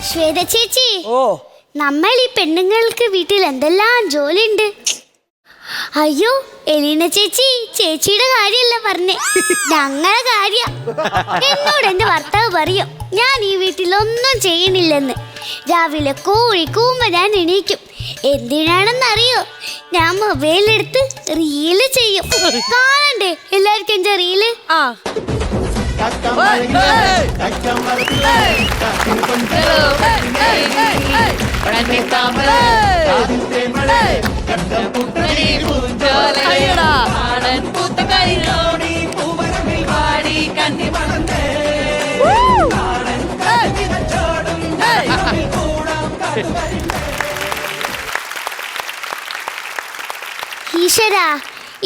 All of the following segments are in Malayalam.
ശ്വേത ചേച്ചി, നമ്മൾ ഈ പെണ്ണുങ്ങൾക്ക് വീട്ടിൽ എന്തെല്ലാം ജോലിയുണ്ട്. അയ്യോ, എലീന ചേച്ചി ചേച്ചിയുടെ കാര്യമല്ല പറഞ്ഞേ, ഞങ്ങളെ കാര്യ. എന്നോട് എന്റെ ഭർത്താവ് പറയും ഞാൻ ഈ വീട്ടിലൊന്നും ചെയ്യണില്ലെന്ന്. രാവിലെ കോഴി കൂമ്പ ഞാൻ എണീക്കും. എന്തിനാണെന്നറിയോ? ഞാൻ മൊബൈലെടുത്ത് റീല് ചെയ്യും. കാണണ്ടേ എല്ലാവർക്കും എന്റെ റീല്? ഈശ്വരാ,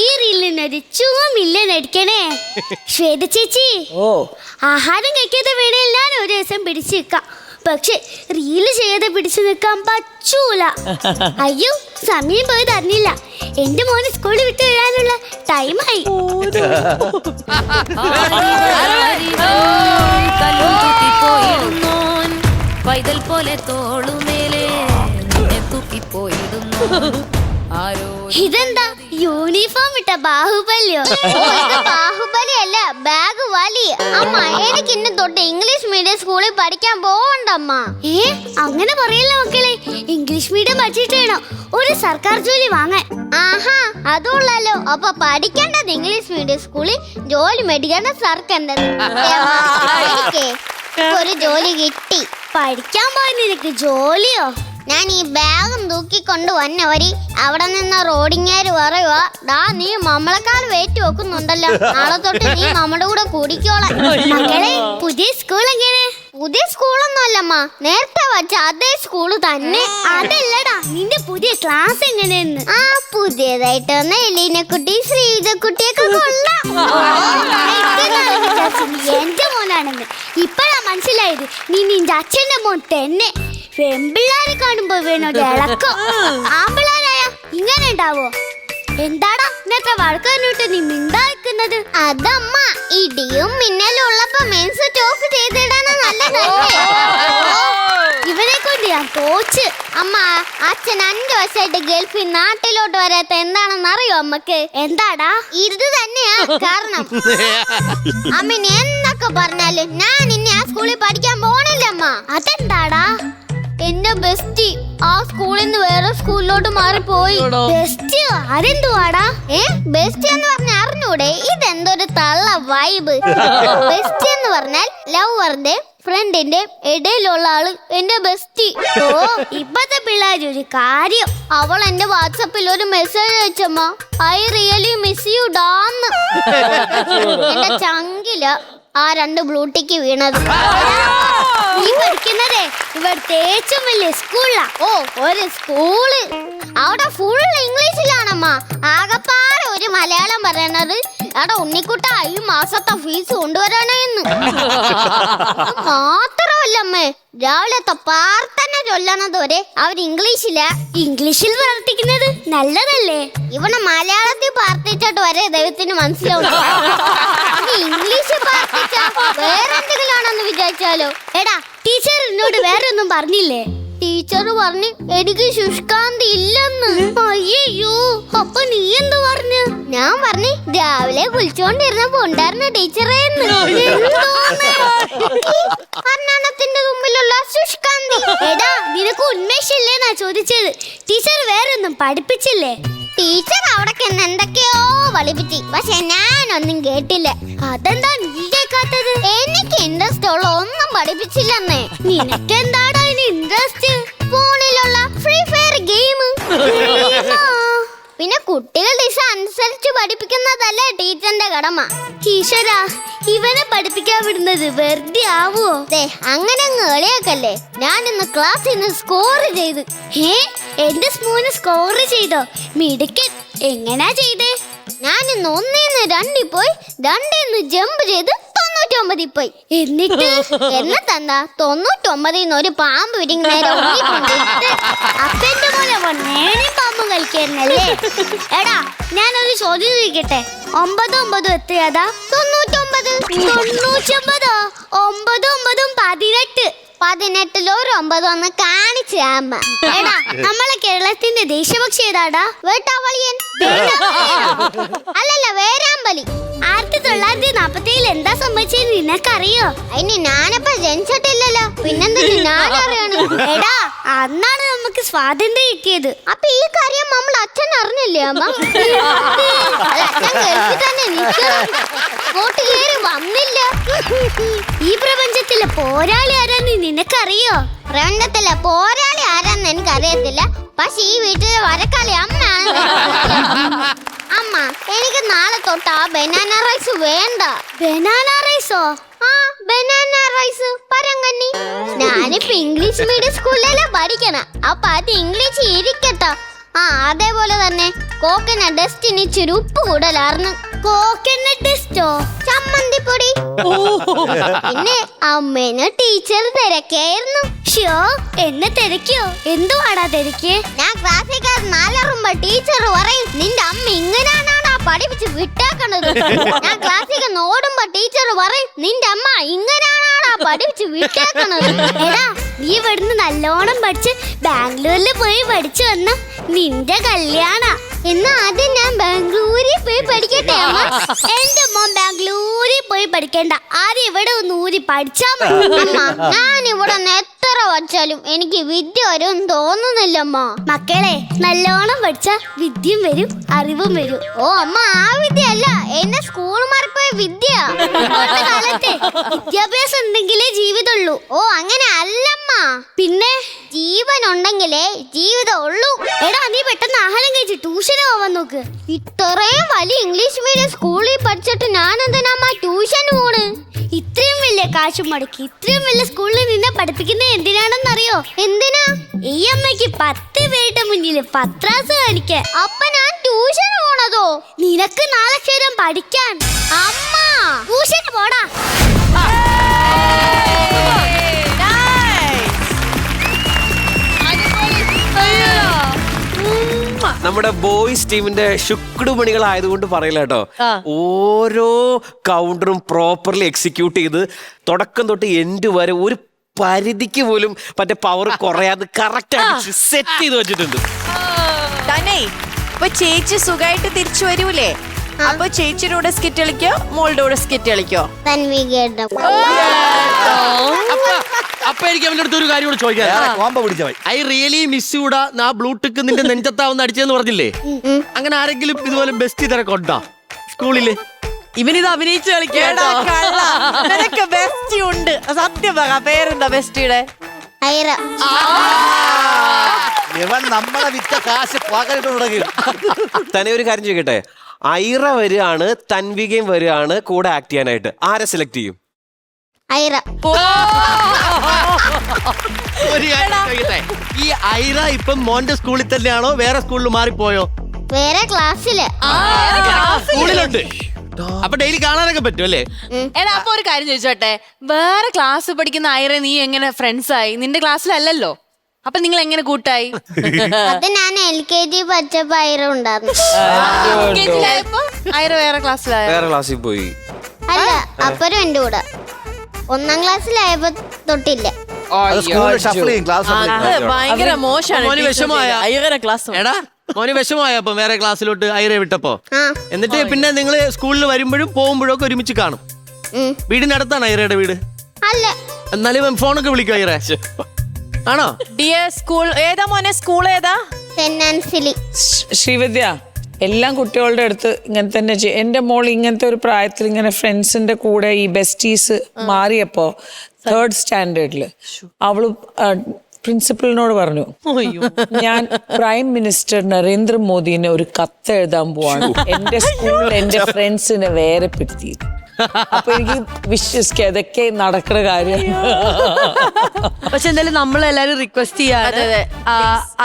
ഈ റീലിനൊരു $2 അടിക്കണേ. ശ്വേത ചേച്ചി, ആഹാരം കഴിക്കാതെ വേണേ ഞാൻ ഒരു ദിവസം പിടിച്ചു നിൽക്കാം. പക്ഷെ റീല് ചെയ്യാതെ പിടിച്ചു നിൽക്കാൻ പറ്റൂല. അയ്യോ, സമയം പോയത് അറിഞ്ഞില്ല. എന്റെ മോന് സ്കൂളിൽ വിട്ട് വരാനുള്ള ടൈമായി. പൈതൽ പോലെ തോളുമേലെ തൂക്കിപ്പോയിടുന്നു. ഇതെന്താ യൂണിഫോം ഇട്ട ബാഹുബലിയോ? ബാഹുബലി അല്ല, ബാഗ് വലി. അമ്മ, എനിക്ക് ഇന്ന് തൊട്ട് ഇംഗ്ലീഷ് മീഡിയം സ്കൂളിൽ പഠിക്കാൻ പോവണ്ടമ്മ. അങ്ങനെ പറയല്ല മക്കളെ. ഇംഗ്ലീഷ് മീഡിയം പഠിച്ചിട്ട് വേണം ഒരു സർക്കാർ ജോലി വാങ്ങാൻ. ആഹാ, അതുള്ളല്ലോ. അപ്പൊ പഠിക്കേണ്ടത് ഇംഗ്ലീഷ് മീഡിയം സ്കൂളിൽ, ജോലി മേടിക്കേണ്ട സർക്കാരിന്റെ. എനിക്ക് ഒരു ജോലി കിട്ടി. പഠിക്കാൻ പോയ നിനക്ക് ജോലിയോ? ഞാൻ ഈ ബാഗും തൂക്കിക്കൊണ്ട് വന്നവരി അവിടെ നിന്ന് റോഡിങ്ങേര് പറയുക, ഡാ നീ നമ്മളെക്കാൾ വെയിറ്റ് വെക്കുന്നുണ്ടല്ലോ, നാളെ തൊട്ട് നീ നമ്മുടെ കൂടെ കുടിക്കോളാം. മക്കളെ, പുതിയ സ്കൂൾ എങ്ങനെ? പുതിയ സ്കൂളൊന്നും അല്ലമ്മ, നേരത്തെ വച്ച അതേ സ്കൂള് തന്നെ. അതല്ലടാ, നിന്റെ പുതിയ ക്ലാസ് എങ്ങനെയെന്ന്. ആ, പുതിയതായിട്ട് വന്ന എലീനക്കുട്ടി, ശ്രീജക്കുട്ടിയൊക്കെ കൊള്ളാം. എന്റെ മോനാണെന്ന് ഇപ്പഴാ മനസ്സിലായത്. നീ നിന്റെ അച്ഛന്റെ മോൻ തന്നെ. പെമ്പിള്ളാരെ കാണുമ്പോ വേണോ ഇളക്കം. ആമ്പിള്ളാരായ ഇങ്ങനെ ഉണ്ടാവോ? എന്താടാ ഇന്നത്തെ വഴക്കാനിട്ട് നീ മിണ്ടാക്കുന്നത്? അതമ്മ, ഇടിയും മിന്നലും ഉള്ളപ്പോ മെൻസ് ടോക്ക് ചെയ്തിടാനാ നല്ലതല്ലേ. ഇവനെ കൊണ്ട് ഞാൻ തോച്ച്. അമ്മ, അച്ഛൻ 5 വർഷമായിട്ട് ഗൾഫിൽ നാട്ടിലോട്ട് വരാത്ത എന്താണെന്ന് അറിയോ അമ്മക്ക്? എന്താടാ? ഇത് തന്നെയാ കാരണം. അമ്മന് എന്തൊക്കെ പറഞ്ഞാലും ഞാൻ ഇനി ആ സ്കൂളിൽ പഠിക്കാൻ പോണില്ലമ്മ. അതെന്താടാ? എന്റെ ബെസ്റ്റി ആ സ്കൂളിൽ നിന്ന് വേറെ സ്കൂളിലോട്ട് മാറിപ്പോയി. ബെസ്റ്റ് അതെന്തുവാടാ? ബെസ്റ്റ് എന്ന് പറഞ്ഞ അറിഞ്ഞൂടെ? ഇതെന്തൊരു തള്ള വൈബ്. ബെസ്റ്റ് എന്ന് പറഞ്ഞാൽ ലവറിന്റെ ഫ്രണ്ടിന്റെ ഇടയിലുള്ള ആള് എന്റെ ബെസ്റ്റി. ഓ, ഇപ്പത്തെ പിള്ളേർ ഒരു കാര്യം. അവൾ എന്റെ വാട്സാപ്പിൽ ഒരു മെസ്സേജ് അയച്ചമ്മ, ഐ റിയലി മിസ് യു ഡാന്ന്. എന്റെ ചങ്കില ആ 2 ബ്ലൂട്ടിക്ക് വീണത്. നീ പഠിക്കുന്നതേ ഇവിടെ തേച്ചും വലിയ സ്കൂളിലാ. ഓ, ഒരു സ്കൂള് അവിടെ ഫുൾ ഇംഗ്ലീഷിലാണമ്മ. ആകപ്പാടെ ഒരു മലയാളം പറയണത്, എടാ ഉണ്ണിക്കുട്ട ഈ മാസത്തെ ഫീസ് കൊണ്ടുവരാനായിരുന്നു. മാത്രമല്ലമ്മേ, രാവിലത്തെ പ്രാർത്ഥന ചൊല്ലണത് വരെ അവർ ഇംഗ്ലീഷിലാ. ഇംഗ്ലീഷിൽ പ്രാർത്ഥിക്കുന്നത് നല്ലതല്ലേ? ഇവിടെ മലയാളത്തിൽ പ്രാർത്ഥിച്ചിട്ട് വരെ ദൈവത്തിന് മനസ്സിലാവും. ഇംഗ്ലീഷിൽ പ്രാർത്ഥിച്ച വേറെന്തെങ്കിലും ആണെന്ന് വിചാരിച്ചാലോ? എടാ, ടീച്ചർ എന്നോട് വേറെ ഒന്നും പറഞ്ഞില്ലേ? ടീച്ചർ പറഞ്ഞു എനിക്ക് ശുഷ്കാന്തി ഇല്ലെന്ന്. അയ്യോ, അപ്പൊ നീ എന്ത് പറഞ്ഞു? ഞാൻ പറഞ്ഞു രാവിലെ കുളിച്ചോണ്ടിരുന്നപ്പോ ഉണ്ടായിരുന്ന ടീച്ചറേന്ന്. കർണാടകത്തിന്റെ മുമ്പിലുള്ള ശുഷ്കാന്തി. എടാ, നിനക്ക് ഉന്മേഷമില്ലേന്നാ ചോദിച്ചത്. ടീച്ചർ വേറെ ഒന്നും പഠിപ്പിച്ചില്ലേ? ടീച്ചർ അവിടെ എന്തൊക്കെയോ പഠിപ്പിച്ചു, പക്ഷെ ഞാനൊന്നും കേട്ടില്ല. അതെന്താ നീ കേൾക്കാത്തത്? എനിക്ക് ഇൻട്രസ്റ്റ് ഉള്ള ഒന്നും പഠിപ്പിച്ചില്ലെന്നേ. നിനക്ക് എന്താടാ ഇനി ഇൻട്രസ്റ്റ്? ഫോണിലുള്ള ഫ്രീ ഫയർ ഗെയിം. പിന്നെ കുട്ടികൾ ദിശ അനുസരിച്ച് പഠിപ്പിക്കുന്നതല്ലേ ടീച്ചറിന്റെ കടമ. ടീച്ചറാ, ഇവനെ പഠിപ്പിക്കാൻ വിടുന്നത് വെറുതെ ആവോ? അങ്ങനെ അങ്ങ് കളിയാക്കല്ലേ. ഞാൻ ഇന്ന് ക്ലാസ്സിൽ നിന്ന് സ്കോർ ചെയ്ത്. എന്റെ സ്മൂന് സ്കോർ ചെയ്തോ? മിടുക്കൻ. എങ്ങനാ ചെയ്തേ? ഞാൻ ഇന്ന് 1-ന്ന് 2 പോയി, 2-ന്ന് ജമ്പ് ചെയ്ത് 99 പോയി. എന്നിട്ട് എന്നെ തന്നാ 99 ഒരു പാമ്പ് വിരിങ്ങുന്നേരം അപ്പന്റെ പോലെ നേടി പാമ്പും കളിക്കായിരുന്നല്ലേ? എടാ, ഞാനൊരു ചോദ്യം ചോദിക്കട്ടെ. 9 9 എത്രയാടാ? 99. 99. 9 9 18. 18 ഒരു 9 ഒന്ന് കാണിച്ചു അമ്മ. എടാ നമ്മളെ കേരളത്തിന്റെ ദേശപക്ഷി ഏതാടാ? വേട്ടാവളിയൻ. അല്ലല്ല, വേരാമ്പലി. 1947 എന്താ സംഭവിച്ചത് നിനക്കറിയോ? അതിന് ഞാനപ്പ ജനിച്ചിട്ടില്ലല്ലോ, പിന്നെന്താ ഞാൻ അറിയണം. എടാ അന്നാണ് നമുക്ക് സ്വാതന്ത്ര്യം കിട്ടിയത്. അപ്പൊ ഈ കാര്യം നമ്മൾ അച്ഛൻ അറിഞ്ഞില്ലേ അമ്മ? അല്ല, അച്ഛൻ ഗൾഫിൽ തന്നെ നിൽക്കുന്നുണ്ട്, വോട്ട് കയറി വന്നില്ല. ഈ പ്രപഞ്ചത്തിലെ പോരാളി ആരാന്ന് നിനക്കറിയോ? പ്രപഞ്ചത്തിലെ പോരാളി ആരാന്ന് എനിക്ക് അറിയത്തില്ല, പക്ഷെ ഈ വീട്ടിലെ വരക്കാളി അമ്മയാണ്. അമ്മ, എനിക്ക് നാളെ തൊട്ട് ആ ബനാന റൈസ് വേണ്ട. ബനാന റൈസോ? ആ, ബനാന റൈസ് പരങ്കന്നി. ഞാനിപ്പോ ഇംഗ്ലീഷ് മീഡിയം സ്കൂളിലല്ലേ പഠിക്കണം, അപ്പൊ അത് ഇംഗ്ലീഷ് ഇരിക്കട്ടോ. ആ, അതേപോലെ തന്നെ കോക്കനട്ട് ഡസ്റ്റിന് ഇച്ചിരി ഉപ്പ് കൂടുതലായിരുന്നു. കോക്കനട്ട് ടെസ്റ്റോ? ചമ്മന്തിപ്പൊടി. പിന്നെ അമ്മേനെ ടീച്ചർ തിരക്കായിരുന്നു. ഷ്യോ, എന്നെ തിരക്കിയോ? എന്തുവാടാ തിരക്കിയേ? ഞാൻ ക്ലാസ്സിൽ കയറി നാലറുമ്പോ ടീച്ചർ പറയും, നിന്റെ അമ്മ ഇങ്ങനെയാണാടാ പഠിപ്പിച്ച് വിട്ടേക്കണത്. ഞാൻ ക്ലാസ്സിൽ ഓടുമ്പോ ടീച്ചർ പറയും, നിന്റെ അമ്മ ഇങ്ങനെയാണാടാ പഠിപ്പിച്ച് വിട്ടേക്കണത്. എടാ നീ ഇവിടുന്ന് നല്ലോണം പഠിച്ച് ബാംഗ്ലൂരിൽ പോയി പഠിച്ചു വന്ന നിന്റെ കല്യാണ. എന്നാ ആദ്യം ഞാൻ ബാംഗ്ലൂരിൽ പോയി പഠിക്കട്ടെ അമ്മ. എന്റെ മോൻ ബാംഗ്ലൂരിൽ പോയി പഠിക്കണ്ട, ആദ്യം ഇവിടെ ഒന്ന് ഊരി പഠിച്ചാ മതി. അമ്മ, ഞാൻ ഇവിടെ എത്ര വച്ചാലും എനിക്ക് വിദ്യ വരും തോന്നുന്നില്ലമ്മ. മക്കളെ നല്ലോണം പഠിച്ച വിദ്യയും വരും അറിവും വരും. ഓ അമ്മ, ആ വിദ്യ അല്ല, എന്നെ സ്കൂൾ മാറിപ്പോയ വിദ്യ. ഇപ്പോഴത്തെ കാലത്തെ വിദ്യാഭ്യാസം ഉണ്ടെങ്കിലേ ജീവിതമുള്ളൂ. ഓ അങ്ങനെ അല്ലമ്മ, പിന്നെ ജീവൻ ഉണ്ടെങ്കിലേ ജീവിതം ഉള്ളൂ. എടാ നീ പെട്ടെന്ന് ആഹാരം കഴിച്ച് ട്യൂഷന് പോവാൻ നോക്ക്. ഇത്രയും വലിയ ഇംഗ്ലീഷ് മീഡിയം സ്കൂളിൽ പഠിച്ചിട്ട് ഞാൻ എന്തിനാമ്മ ട്യൂഷന് പോണ്? ഇത്രയും വലിയ കാശും മുടക്കി ഇത്രയും വലിയ സ്കൂളിൽ നിന്നെ പഠിപ്പിക്കുന്നത് എന്തിനാണെന്നറിയോ? എന്തിനാ? ഈ അമ്മയ്ക്ക് 10 പേരുടെ മുന്നിൽ പത്രാസ് കാണിക്കാൻ. അപ്പൊ ഞാൻ ട്യൂഷന് പോണതോ? നിനക്ക് നാലക്ഷരം പഠിക്കാൻ. അമ്മ, ട്യൂഷന് പോടാ. നമ്മുടെ ബോയ്സ് ടീമിന്റെ ശുക്ടുമണികളായതുകൊണ്ട് പറയില്ല കേട്ടോ. ഓരോ കൗണ്ടറും പ്രോപ്പർലി എക്സിക്യൂട്ട് ചെയ്ത് തുടക്കം തൊട്ട് എൻഡ് വരെ ഒരു പരിധിക്ക് പോലും മറ്റേ പവർ കുറയാതെ കറക്റ്റ് ആയിട്ട് സെറ്റ് ചെയ്ത് വെച്ചിട്ടുണ്ട്. തന്നെ ഇപ്പൊ ചേച്ചി സുഖമായിട്ട് തിരിച്ചു വരൂലേ? അപ്പൊ ചേച്ചിയുടെ കൂടെ സ്കിറ്റ് കളിക്കോ മോളുടെ കൂടെ സ്കിറ്റ് കളിക്കോ? തൻവികയുടെ അപ്പൊ എനിക്ക് അവന്റെ അടുത്ത് ഒരു കാര്യം കൂടെ ചോദിക്കാം. ഐ റിയലി മിസ് യൂടാ, ആ ബ്ലൂടിക്ക് നിന്റെ നെഞ്ചത്താവുന്ന അടിച്ചെന്ന് പറഞ്ഞില്ലേ? അങ്ങനെ ആരെങ്കിലും ഇതുപോലെ ബെസ്റ്റ് തിരക്കുണ്ടോ സ്കൂളില്? ഇവനിത് അഭിനയിച്ച് നിനക്ക് ബെസ്റ്റി ഉണ്ട്, സത്യം പറ. പേരെന്താ ബെസ്റ്റിയുടെ? ഐറ. ഇവൻ നമ്മളെ വിറ്റ കാശ് പോകാനായിട്ട് തുടങ്ങി. തന്നെ ഒരു കാര്യം ചോദിക്കട്ടെ, ഐറ വരികയാണ് തൻവികയും വരികയാണ് കൂടെ ആക്ട് ചെയ്യാനായിട്ട്, ആരെ സെലക്ട് ചെയ്യും? ഐറ. ഒരു കാര്യം ചോദിക്കട്ടെ, ഈ ഐറ ഇപ്പം മോന്റെ സ്കൂളിൽ തന്നെയാണോ വേറെ സ്കൂളിൽ മാറിപ്പോയോ? വേറെ ക്ലാസ്സില്. സ്കൂളിലുണ്ട്, അപ്പൊ ഡെയിലി കാണാനൊക്കെ പറ്റും അല്ലേ? എടാ അപ്പൊ ഒരു കാര്യം ചോദിച്ചോട്ടെ, വേറെ ക്ലാസ് പഠിക്കുന്ന ഐറ നീ എങ്ങനെ ഫ്രണ്ട്സ് ആയി? നിന്റെ ക്ലാസ്സിലല്ലല്ലോ, അപ്പൊ നിങ്ങൾ എങ്ങനെ കൂട്ടായി? അത് ഞാൻ LKG പഠിച്ചപ്പോ ഐറ ഉണ്ടായിരുന്നു. ഐറ വേറെ ക്ലാസ്സിലായ? വേറെ ക്ലാസ്സിൽ പോയി. അല്ല, അപ്പരും എന്റെ കൂടെ 1ാം ക്ലാസ്സിലായപ്പോ തൊട്ടില്ല. ഭയങ്കര മോന് വിഷമമായ ക്ലാസ്. എടാ മോന് വിഷമായ അപ്പൊ വേറെ ക്ലാസ്സിലോട്ട് ഐറ വിട്ടപ്പോ? ആ. എന്നിട്ട് പിന്നെ നിങ്ങള് സ്കൂളിൽ വരുമ്പോഴും പോകുമ്പോഴും ഒക്കെ ഒരുമിച്ച് കാണും. വീടിനടുത്താണ് ഐറയുടെ വീട്? അല്ല. എന്നാലും ഫോണൊക്കെ വിളിക്കും ഐറ ആണോ? ഡിയർ സ്കൂൾ ഏതാ മോനെ? സ്കൂൾ ഏതാ? സെന്റ് ആൻസിലി. ശ്രീവിദ്യ, എല്ലാം കുട്ടികളുടെ അടുത്ത് ഇങ്ങനെ തന്നെ എൻ്റെ മോൾ ഇങ്ങനത്തെ ഒരു പ്രായത്തിൽ ഇങ്ങനെ ഫ്രണ്ട്സിന്റെ കൂടെ ഈ ബെസ്റ്റീസ് മാറിയപ്പോ 3rd സ്റ്റാൻഡേർഡിൽ അവള് പ്രിൻസിപ്പലിനോട് പറഞ്ഞു, ഞാൻ പ്രൈം മിനിസ്റ്റർ നരേന്ദ്രമോദിനെ ഒരു കത്ത് എഴുതാൻ പോവാണ്, എന്റെ സ്കൂളിൽ എന്റെ ഫ്രണ്ട്സിനെ വേറെ പെടുത്തി. അപ്പൊ എനിക്ക് വിശ്വസിക്കാം ഇതൊക്കെ നടക്കുന്ന കാര്യം. പക്ഷെ എന്തായാലും നമ്മളെല്ലാരും റിക്വസ്റ്റ് ചെയ്യാണ് അതെ, അതെ.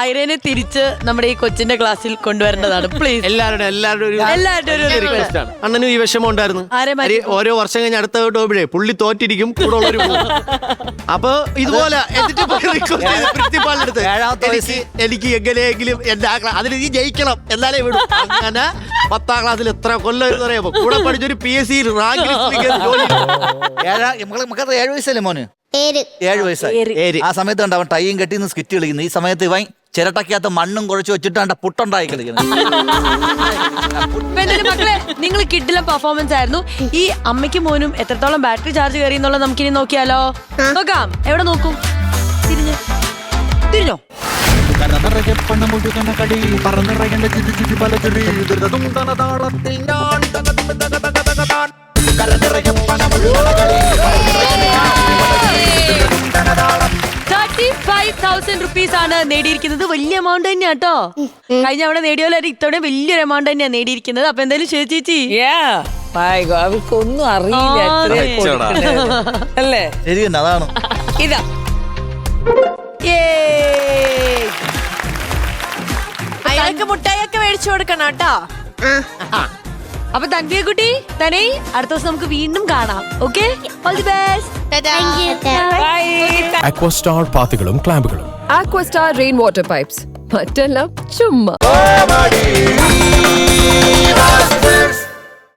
ഐറേനെ തിരിച്ച് നമ്മുടെ ഈ കൊച്ചിന്റെ ക്ലാസ്സിൽ കൊണ്ടുവരേണ്ടതാണ് പ്ലീസ്. എല്ലാവരുടെ എല്ലാവരുടെ ഒരു റിക്വസ്റ്റ് ആണ്. അണ്ണനും ഈ വിഷമം ഉണ്ടായിരുന്നു. ആരെ മാറ്റി? ഓരോ വർഷം കഴിഞ്ഞ് അടുത്ത പോകുമ്പോഴേ പുള്ളി തോറ്റിരിക്കും, കൂടെ ഉള്ളവര് പോകും. അപ്പൊ ഇതുപോലെ എന്നിട്ട് പ്രിൻസിപ്പാളിന്റെ അടുത്ത് ഏഴാമത്തെ വയസ്സിൽ എനിക്ക് എങ്ങനെയെങ്കിലും എന്റെ അതിൽ നീ ജയിക്കണം എന്നാലേ വിടും. അങ്ങനെ 10ാം ക്ലാസ്സിൽ എത്ര കൊല്ലം എന്ന് പറയുമ്പോ കൂടെ പഠിച്ചൊരു PSC റാങ്ക് ജോലി. 7 വയസ്സല്ലേ മോന്? പേര് 7 വയസ്സായി. ആ സമയത്ത് കണ്ട അവൻ ടൈയും കെട്ടി നിന്ന് സ്കിറ്റ് കളിക്കുന്നു. ഈ സമയത്ത് ഇവൻ ചിരട്ടക്കകത്ത് മണ്ണും കുഴച്ച് വെച്ചിട്ടാണ് പുട്ടുണ്ടായി കളിക്കുന്നത്. ഇപ്പൊ എന്തായാലും മക്കളെ നിങ്ങൾ കിഡിലെ പെർഫോമൻസ് ആയിരുന്നു. ഈ അമ്മയ്ക്കും മോനും എത്രത്തോളം ബാറ്ററി ചാർജ് കയറി എന്നുള്ളത് നമുക്കിനി നോക്കിയാലോ? നോക്കാം. എവിടെ നോക്കും? തിരിഞ്ഞോ? ₹35,000 ആണ് നേടിയിരിക്കുന്നത്. വലിയ എമൗണ്ട് തന്നെയാ കേട്ടോ. കഴിഞ്ഞ അവിടെ നേടിയ പോലെ ഇത്തവണ വലിയൊരു എമൗണ്ട് തന്നെയാ നേടിയിരിക്കുന്നത്. അപ്പൊ എന്തായാലും ചേച്ചി അവർക്കൊന്നും അറിയില്ല എത്രയാ കൊടുക്കുന്നത്. അല്ലേ? ശരി തന്നെ, അതാണ്. ഇതാ അയാൾക്ക് മുട്ടായൊക്കെ മേടിച്ചു കൊടുക്കണം കേട്ടോ. അപ്പൊ തൻവിയ കുട്ടി തനേ അടുത്ത ദിവസം നമുക്ക് വീണ്ടും കാണാം. Okay, all the best. Bye. Aquastar പാത്തികളും ക്ലാമ്പുകളും Aquastar rainwater pipes. മറ്റെല്ലാം ചുമ്മാ.